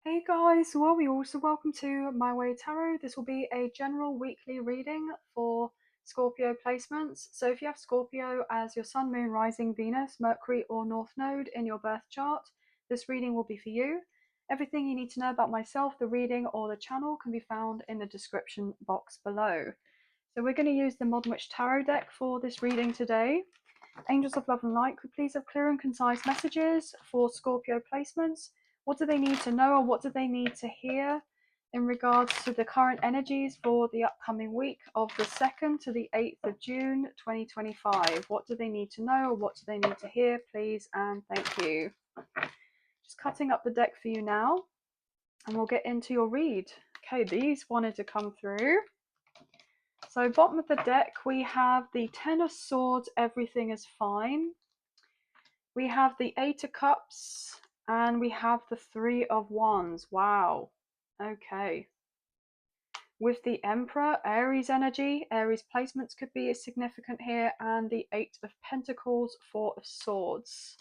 Hey guys, well, we also welcome to My Way Tarot. This will be a general weekly reading for Scorpio placements. So if you have Scorpio as your Sun, Moon, Rising, Venus, Mercury or North Node in your birth chart, this reading will be for you. Everything you need to know about myself, the reading or the channel can be found in the description box below. So we're going to use the Modern Witch Tarot deck for this reading today. Angels of Love and Light, could please have clear and concise messages for Scorpio placements. What do they need to know, or what do they need to hear in regards to the current energies for the upcoming week of the 2nd to the 8th of June 2025? What do they need to know, or what do they need to hear, please, and thank you. Just cutting up the deck for you now, and we'll get into your read. Okay, these wanted to come through. So bottom of the deck, we have the Ten of Swords, everything is fine. We have the Eight of Cups, and we have the Three of Wands. Wow. Okay. With the Emperor, Aries energy, Aries placements could be significant here, and the Eight of Pentacles, Four of Swords.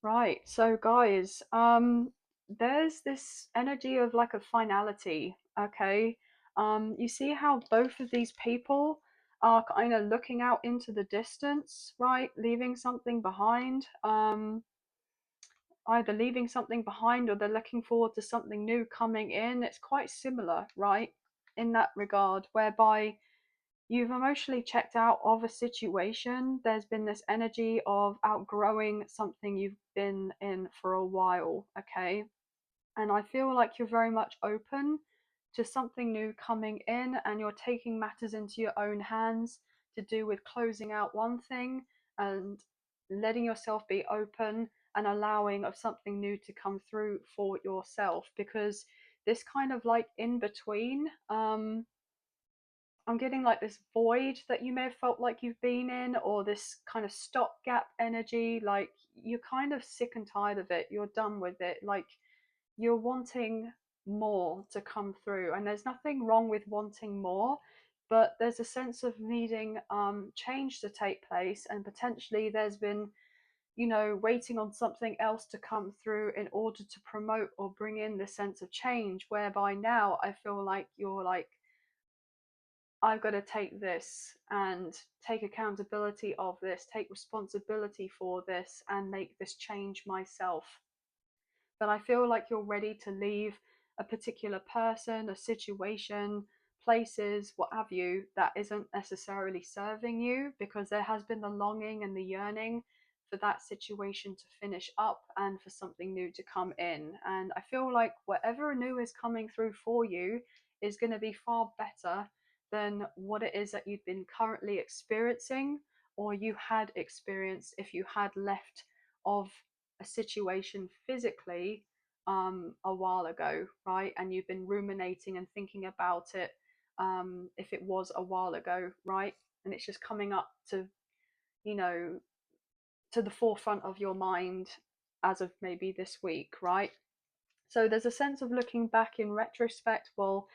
Right, so guys, there's this energy of like a finality, okay? You see how both of these people are kind of looking out into the distance, right? Leaving something behind. Either leaving something behind or they're looking forward to something new coming in. It's quite similar, right? In that regard, whereby you've emotionally checked out of a situation. There's been this energy of outgrowing something you've been in for a while, okay? And I feel like you're very much open to something new coming in, and you're taking matters into your own hands to do with closing out one thing and letting yourself be open and allowing of something new to come through for yourself. Because this kind of like in between, I'm getting like this void that you may have felt like you've been in, or this kind of stopgap energy. Like you're kind of sick and tired of it. You're done with it. Like you're wanting more to come through. And there's nothing wrong with wanting more, but there's a sense of needing change to take place. And potentially there's been, you know, waiting on something else to come through in order to promote or bring in this sense of change. Whereby now I feel like you're like, I've got to take this and take accountability of this, take responsibility for this, and make this change myself. But I feel like you're ready to leave a particular person, a situation, places, what have you, that isn't necessarily serving you, because there has been the longing and the yearning for that situation to finish up and for something new to come in. And I feel like whatever new is coming through for you is going to be far better than what it is that you've been currently experiencing, or you had experienced if you had left of a situation physically a while ago, right? And you've been ruminating and thinking about it if it was a while ago, right? And it's just coming up to, you know, to the forefront of your mind as of maybe this week, right? So there's a sense of looking back in retrospect. Well,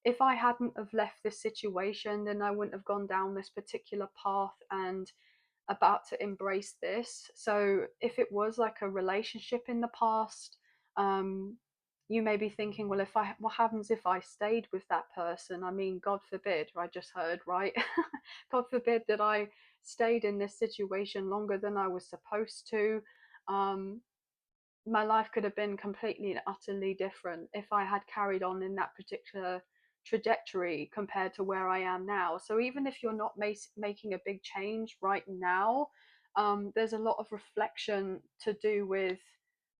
if I hadn't have left this situation, then I wouldn't have gone down this particular path and about to embrace this. So if it was like a relationship in the past, you may be thinking, well, if I, what happens if I stayed with that person? I mean, God forbid, I just heard, right? God forbid that I stayed in this situation longer than I was supposed to. Um, my life could have been completely and utterly different if I had carried on in that particular trajectory compared to where I am now. So even if you're not making a big change right now, there's a lot of reflection to do with,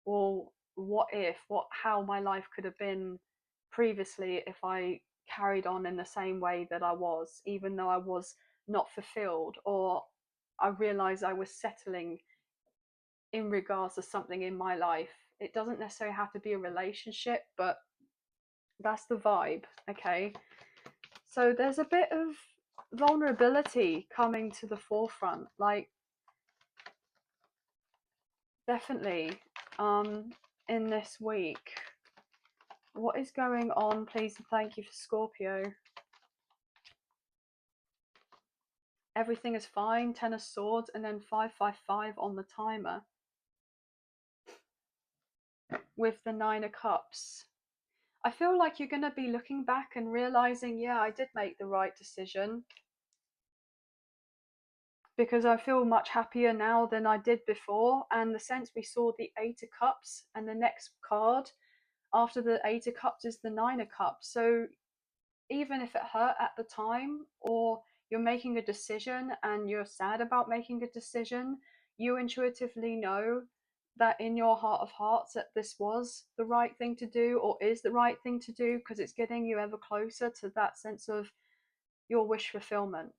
well, what if, how my life could have been previously if I carried on in the same way that I was, even though I was not fulfilled, or I realized I was settling in regards to something in my life. It doesn't necessarily have to be a relationship, but that's the vibe, okay? So there's a bit of vulnerability coming to the forefront, like definitely in this week. What is going on, please and thank you for Scorpio. Everything is fine, Ten of Swords, and then 555 on the timer. with the Nine of Cups. I feel like you're going to be looking back and realizing, yeah, I did make the right decision, because I feel much happier now than I did before. And the sense we saw the Eight of Cups, and the next card after the Eight of Cups is the Nine of Cups. So even if it hurt at the time, or you're making a decision and you're sad about making a decision, you intuitively know that in your heart of hearts that this was the right thing to do, or is the right thing to do, because it's getting you ever closer to that sense of your wish fulfillment.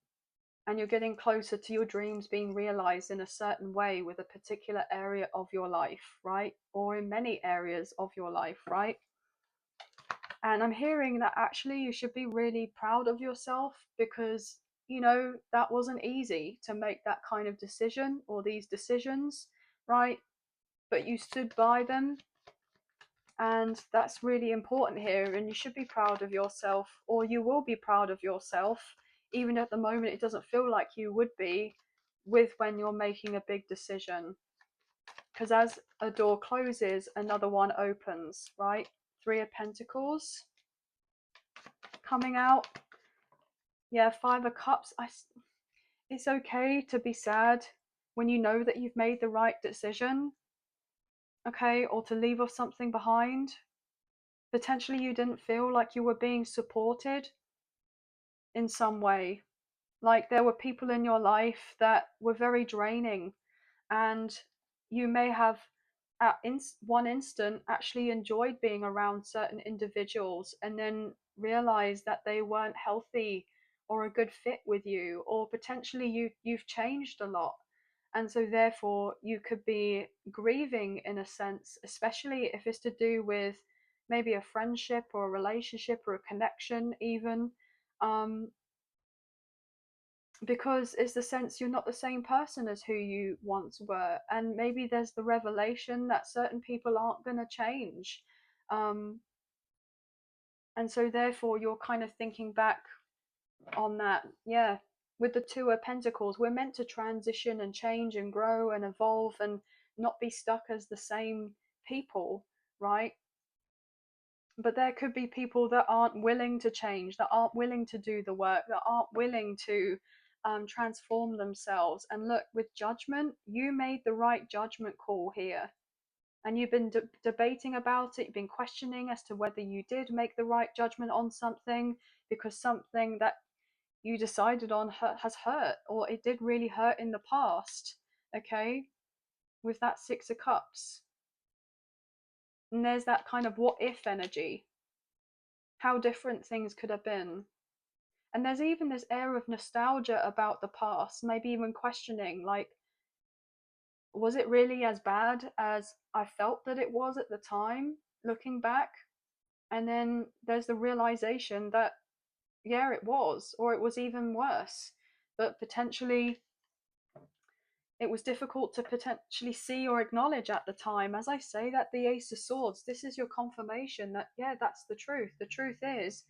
And you're getting closer to your dreams being realized in a certain way with a particular area of your life, right? Or in many areas of your life, right? And I'm hearing that actually you should be really proud of yourself, because, you know, that wasn't easy to make that kind of decision or these decisions, right? But you stood by them. And that's really important here. And you should be proud of yourself, or you will be proud of yourself, even at the moment it doesn't feel like you would be, with when you're making a big decision. Because as a door closes, another one opens, right? Three of Pentacles coming out. Yeah, Five of Cups. It's okay to be sad when you know that you've made the right decision, okay? Or to leave off something behind. Potentially you didn't feel like you were being supported in some way. Like there were people in your life that were very draining, and you may have at one instant actually enjoyed being around certain individuals, and then realized that they weren't healthy or a good fit with you, or potentially you've changed a lot. And so therefore you could be grieving in a sense, especially if it's to do with maybe a friendship or a relationship or a connection even, um, because it's the sense you're not the same person as who you once were. And maybe there's the revelation that certain people aren't going to change, um, and so therefore you're kind of thinking back on that. Yeah, with the Two of Pentacles, we're meant to transition and change and grow and evolve and not be stuck as the same people, right? But there could be people that aren't willing to change, that aren't willing to do the work, that aren't willing to transform themselves. And look, with Judgment, you made the right judgment call here. And you've been debating about it, you've been questioning as to whether you did make the right judgment on something, because something that you decided on has hurt, or it did really hurt in the past, okay? With that Six of Cups. And there's that kind of what if energy, how different things could have been. And there's even this air of nostalgia about the past, maybe even questioning, like, was it really as bad as I felt that it was at the time, looking back? And then there's the realization that, yeah, it was, or it was even worse. But potentially it was difficult to potentially see or acknowledge at the time. As I say, that the Ace of Swords, this is your confirmation that, yeah, that's the truth. The truth is,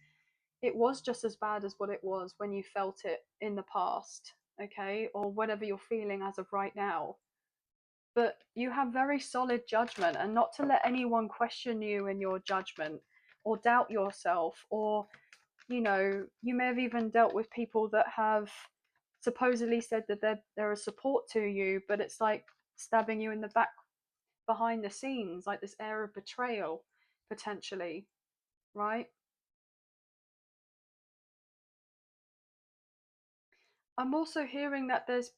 it was just as bad as what it was when you felt it in the past, okay? Or whatever you're feeling as of right now. But you have very solid judgment, and not to let anyone question you in your judgment or doubt yourself, or, you know, you may have even dealt with people that have supposedly said that they're a support to you, but it's like stabbing you in the back behind the scenes, like this air of betrayal, potentially, right? I'm also hearing that there's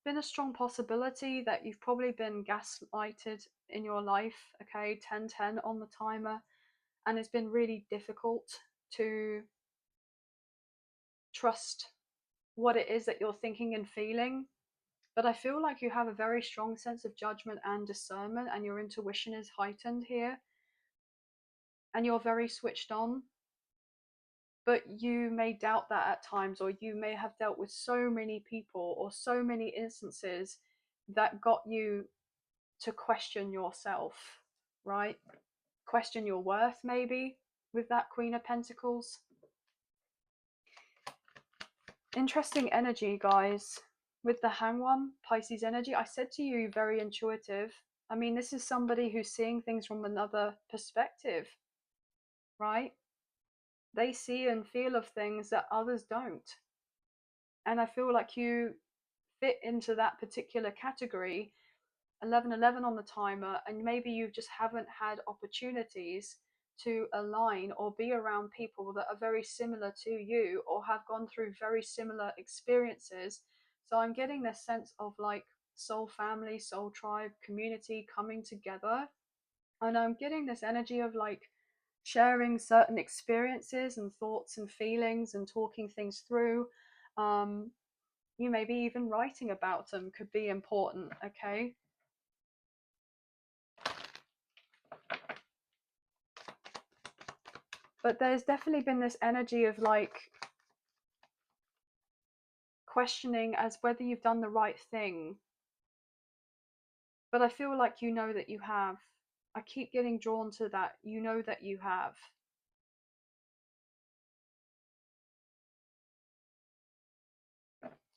been a strong possibility that you've probably been gaslighted in your life, okay? 10-10 on the timer, and it's been really difficult to trust what it is that you're thinking and feeling. But I feel like you have a very strong sense of judgment and discernment, and your intuition is heightened here, and you're very switched on. But you may doubt that at times, or you may have dealt with so many people or so many instances that got you to question yourself, right? Question your worth, maybe, with that Queen of Pentacles. Interesting energy, guys. With the Hanged One, Pisces energy, I said to you, very intuitive. I mean, this is somebody who's seeing things from another perspective, right? They see and feel of things that others don't. And I feel like you fit into that particular category. 1111 on the timer, and maybe you just haven't had opportunities to align or be around people that are very similar to you or have gone through very similar experiences. So I'm getting this sense of like soul family, soul tribe, community coming together. And I'm getting this energy of like sharing certain experiences and thoughts and feelings and talking things through. um, you maybe even writing about them could be important. Okay, but there's definitely been this energy of like questioning as whether you've done the right thing. But I feel like you know that you have. I keep getting drawn to that. You know that you have.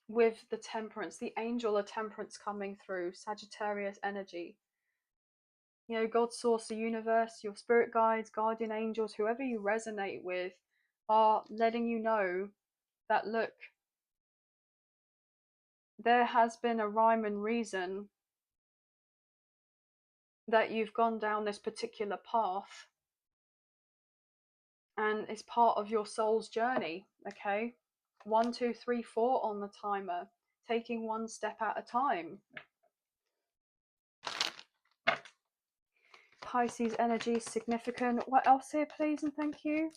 With the temperance, the angel of temperance coming through, Sagittarius energy. You know, God, source, the universe, your spirit guides, guardian angels, whoever you resonate with, are letting you know that look, there has been a rhyme and reason that you've gone down this particular path, and it's part of your soul's journey. Okay, 1, 2, 3, 4 on the timer, taking one step at a time. Pisces energy is significant. What else here, please and thank you?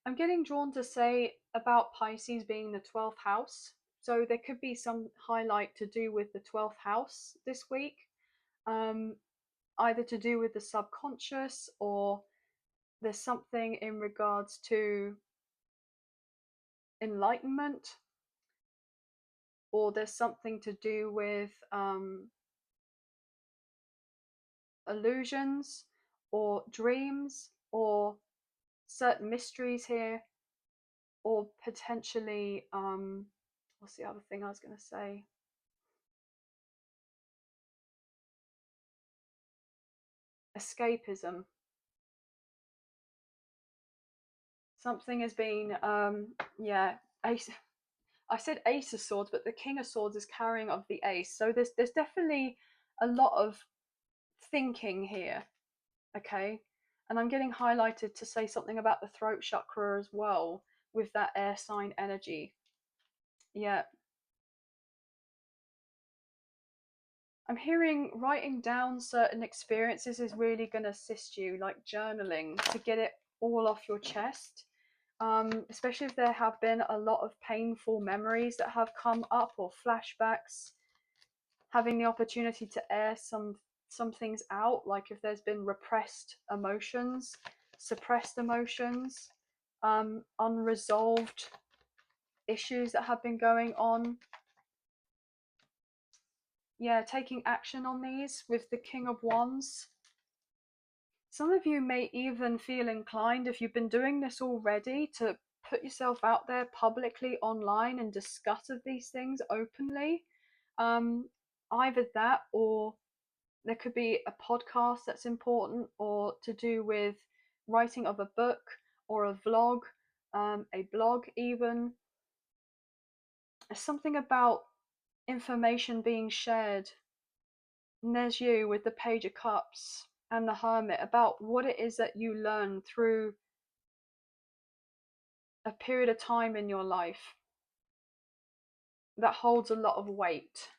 I'm getting drawn to say about Pisces being the 12th house. So there could be some highlight to do with the 12th house this week, either to do with the subconscious, or there's something in regards to enlightenment, or there's something to do with illusions or dreams or certain mysteries here, or potentially what's the other thing I was going to say? Escapism. Something has been yeah, ace. I said ace of swords, but the king of swords is carrying of the ace, so there's definitely a lot of thinking here. Okay, and I'm getting highlighted to say something about the throat chakra as well, with that air sign energy. Yeah, I'm hearing writing down certain experiences is really going to assist you, like journaling, to get it all off your chest. Especially if there have been a lot of painful memories that have come up, or flashbacks, having the opportunity to air some things out, like if there's been repressed emotions, suppressed emotions, unresolved issues that have been going on. Yeah, taking action on these with the King of Wands. Some of you may even feel inclined, if you've been doing this already, to put yourself out there publicly online and discuss of these things openly. Either that, or there could be a podcast that's important, or to do with writing of a book or a vlog, a blog even. Something about information being shared. And there's you with the Page of Cups and the Hermit, about what it is that you learn through a period of time in your life that holds a lot of weight.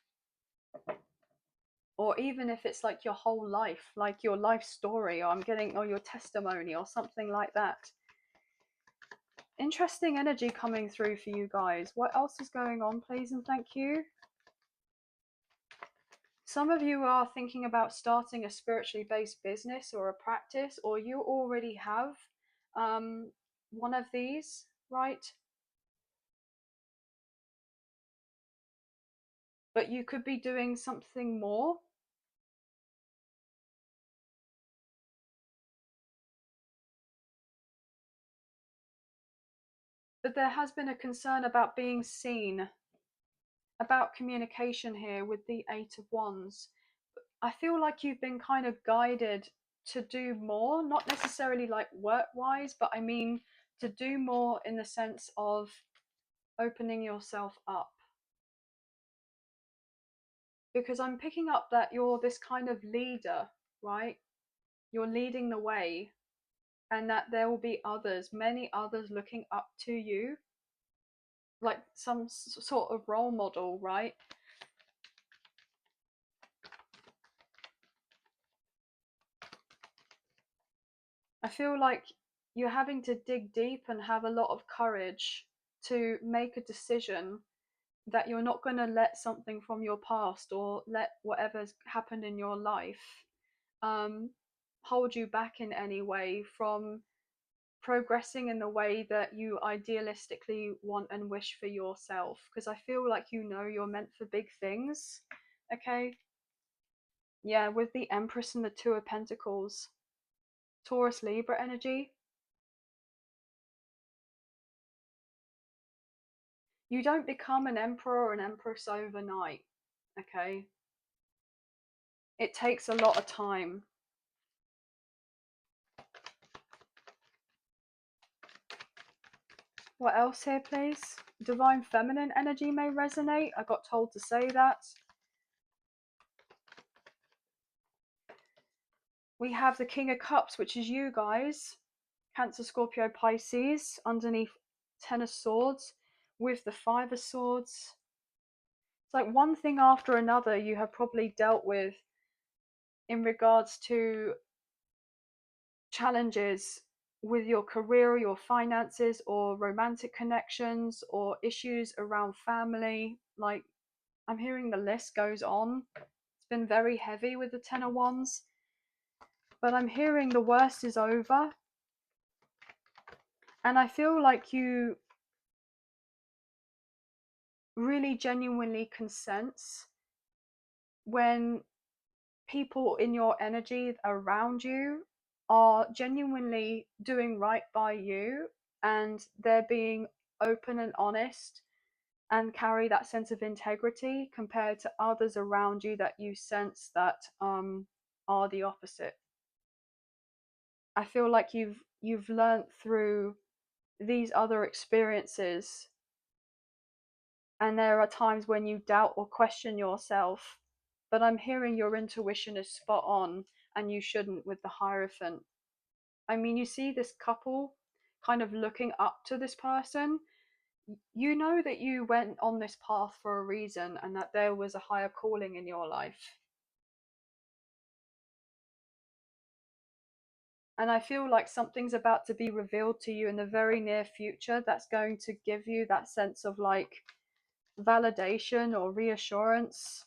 Or even if it's like your whole life, like your life story, or your testimony, or something like that. Interesting energy coming through for you guys. What else is going on, please and thank you? Some of you are thinking about starting a spiritually based business or a practice, or you already have one of these, right? But you could be doing something more. But there has been a concern about being seen, about communication here with the Eight of Wands. I feel like you've been kind of guided to do more, not necessarily like work wise, but I mean to do more in the sense of opening yourself up. Because I'm picking up that you're this kind of leader, right? You're leading the way, and that there will be others, many others looking up to you, like some sort of role model, right? I feel like you're having to dig deep and have a lot of courage to make a decision that you're not going to let something from your past or let whatever's happened in your life um, hold you back in any way from progressing in the way that you idealistically want and wish for yourself. Because I feel like you know you're meant for big things. Okay. Yeah, with the Empress and the Two of Pentacles, Taurus Libra energy. You don't become an emperor or an empress overnight. Okay. It takes a lot of time. What else here, please? Divine feminine energy may resonate. I got told to say that. We have the King of Cups, which is you guys. Cancer, Scorpio, Pisces. Underneath, Ten of Swords with the Five of Swords. It's like one thing after another you have probably dealt with in regards to challenges with your career, your finances, or romantic connections, or issues around family. Like, I'm hearing the list goes on. It's been very heavy with the Ten of Wands, but I'm hearing the worst is over. And I feel like you really genuinely can sense when people in your energy around you are genuinely doing right by you, and they're being open and honest and carry that sense of integrity compared to others around you that you sense that are the opposite. I feel like you've learned through these other experiences, and there are times when you doubt or question yourself, but I'm hearing your intuition is spot on, and you shouldn't with the Hierophant. I mean, you see this couple kind of looking up to this person. You know that you went on this path for a reason, and that there was a higher calling in your life. And I feel like something's about to be revealed to you in the very near future that's going to give you that sense of like validation or reassurance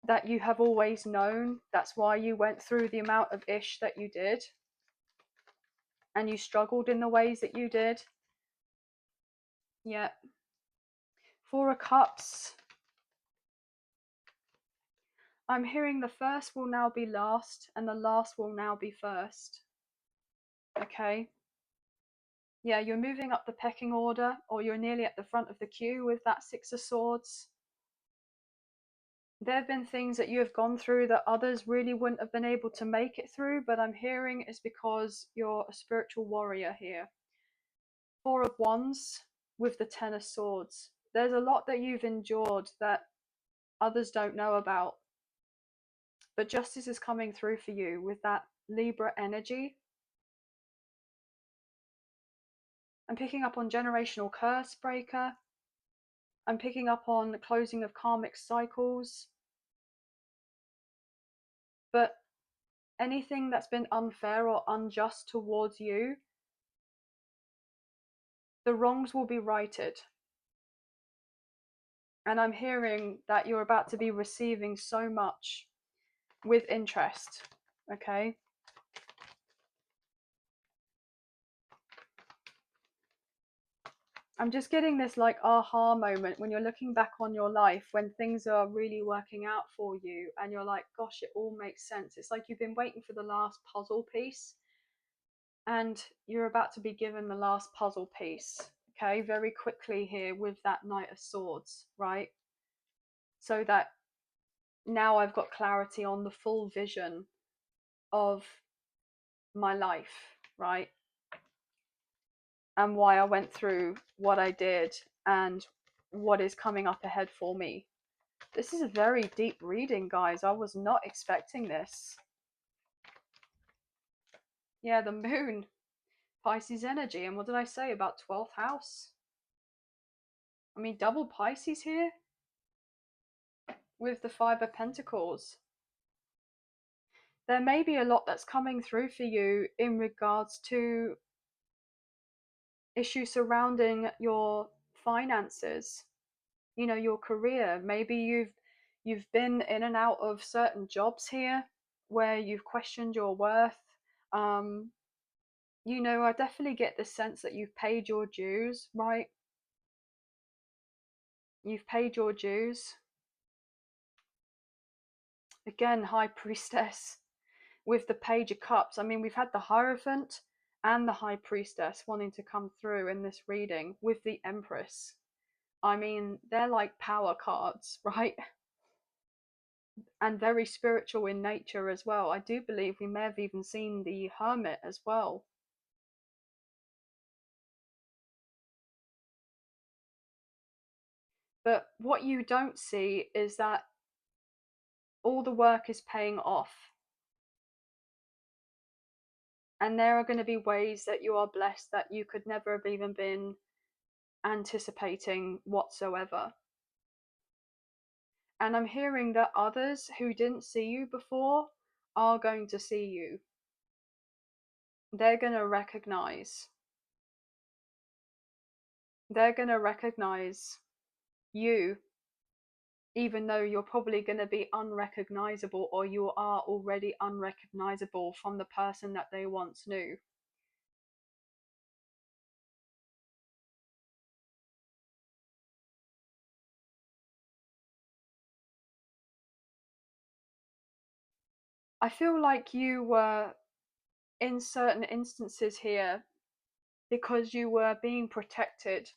that you have always known. That's why you went through the amount of ish that you did, and you struggled in the ways that you did. Yeah. Four of Cups. I'm hearing the first will now be last, and the last will now be first. Okay. Yeah, you're moving up the pecking order, or you're nearly at the front of the queue with that Six of Swords. There have been things that you have gone through that others really wouldn't have been able to make it through, but I'm hearing it's because you're a spiritual warrior here. Four of Wands with the Ten of Swords. There's a lot that you've endured that others don't know about, but justice is coming through for you with that Libra energy. I'm picking up on generational curse breaker. I'm picking up on the closing of karmic cycles. But anything that's been unfair or unjust towards you, the wrongs will be righted. And I'm hearing that you're about to be receiving so much with interest. Okay. I'm just getting this like aha moment when you're looking back on your life when things are really working out for you, and you're like, gosh, it all makes sense. It's like you've been waiting for the last puzzle piece, And you're about to be given the last puzzle piece, okay, very quickly here with that Knight of Swords, right? So that now I've got clarity on the full vision of my life, right? And why I went through what I did and what is coming up ahead for me. This is a very deep reading, guys. I was not expecting this. Yeah, the moon, Pisces energy. And what did I say about 12th house? I mean, double Pisces here with the Five of Pentacles. There may be a lot that's coming through for you in regards to issues surrounding your finances, you know, your career. Maybe you've been in and out of certain jobs here where you've questioned your worth. um you know, I definitely get the sense that you've paid your dues, right? You've paid your dues. Again, High Priestess with the Page of Cups. I mean, we've had the Hierophant and the High Priestess wanting to come through in this reading with the Empress. I mean, they're like power cards, right? And very spiritual in nature as well. I do believe we may have even seen the Hermit as well. But what you don't see is that all the work is paying off. And there are going to be ways that you are blessed that you could never have even been anticipating whatsoever. And I'm hearing that others who didn't see you before are going to see you. They're going to recognize. They're going to recognize you, even though you're probably going to be unrecognizable, or you are already unrecognizable from the person that they once knew. I feel like you were, in certain instances here, because you were being protected,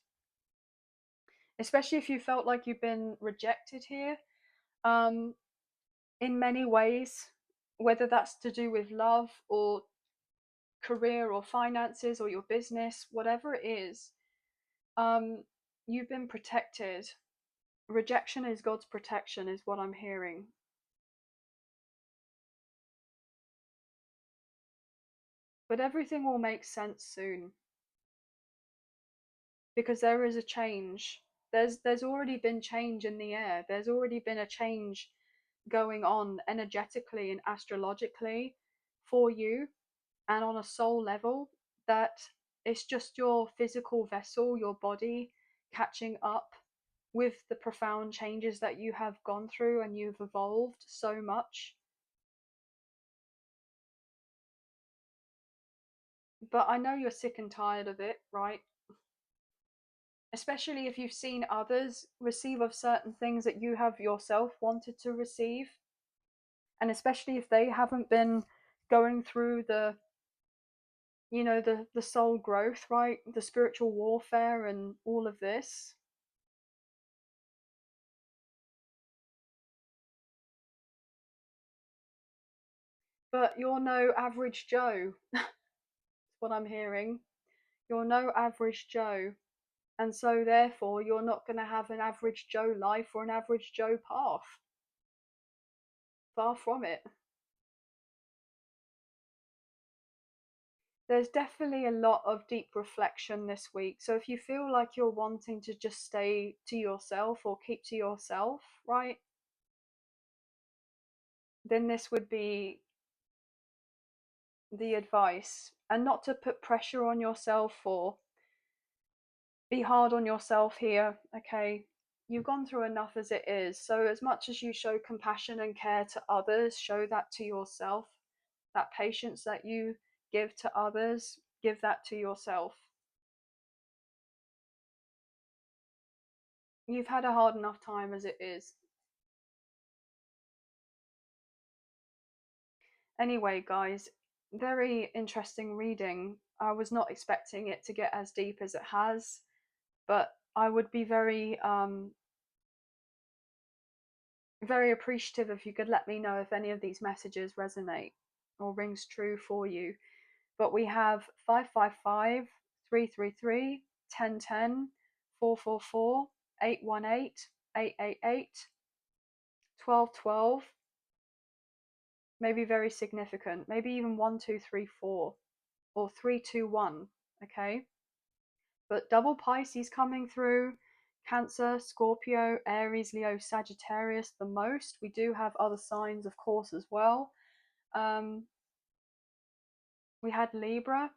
especially if you felt like you've been rejected here, um, in many ways, whether that's to do with love or career or finances or your business, whatever it is, you've been protected. Rejection is God's protection, is what I'm hearing. But everything will make sense soon, because there is a change. There's already been change in the air. There's already been a change going on energetically and astrologically for you, and on a soul level, that it's just your physical vessel, your body, catching up with the profound changes that you have gone through, and you've evolved so much. But I know you're sick and tired of it, right? Especially if you've seen others receive of certain things that you have yourself wanted to receive. And especially if they haven't been going through the, you know, the soul growth, right? The spiritual warfare and all of this. But you're no average Joe. That's what I'm hearing. You're no average Joe. And so therefore you're not going to have an average Joe life or an average Joe path. Far from it. There's definitely a lot of deep reflection this week. So if you feel like you're wanting to just stay to yourself or keep to yourself, right, then this would be the advice. And not to put pressure on yourself or be hard on yourself here, okay? You've gone through enough as it is. So as much as you show compassion and care to others, show that to yourself. That patience that you give to others, give that to yourself. You've had a hard enough time as it is. Anyway, guys, very interesting reading. I was not expecting it to get as deep as it has, but I would be very appreciative if you could let me know if any of these messages resonate or rings true for you. But we have 555, 333, 1010, 444, 818, 888, 1212. Maybe very significant, maybe even 1234 or 321. Okay, but double Pisces coming through, Cancer, Scorpio, Aries, Leo, Sagittarius the most. We do have other signs, of course, as well. We had Libra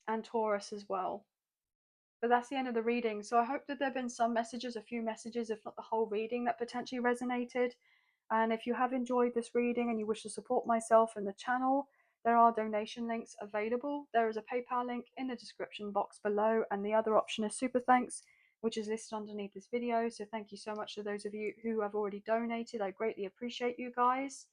and Taurus as well. But that's the end of the reading. So I hope that there have been some messages, a few messages, if not the whole reading, that potentially resonated. And if you have enjoyed this reading and you wish to support myself and the channel, there are donation links available. There is a PayPal link in the description box below, and the other option is Super Thanks, which is listed underneath this video. So thank you so much to those of you who have already donated. I greatly appreciate you guys.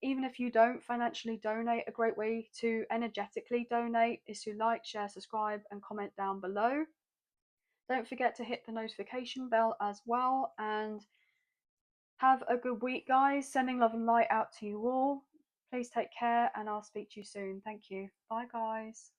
Even if you don't financially donate, a great way to energetically donate is to like, share, subscribe, and comment down below. Don't forget to hit the notification bell as well, and have a good week, guys. Sending love and light out to you all. Please take care, and I'll speak to you soon. Thank you. Bye, guys.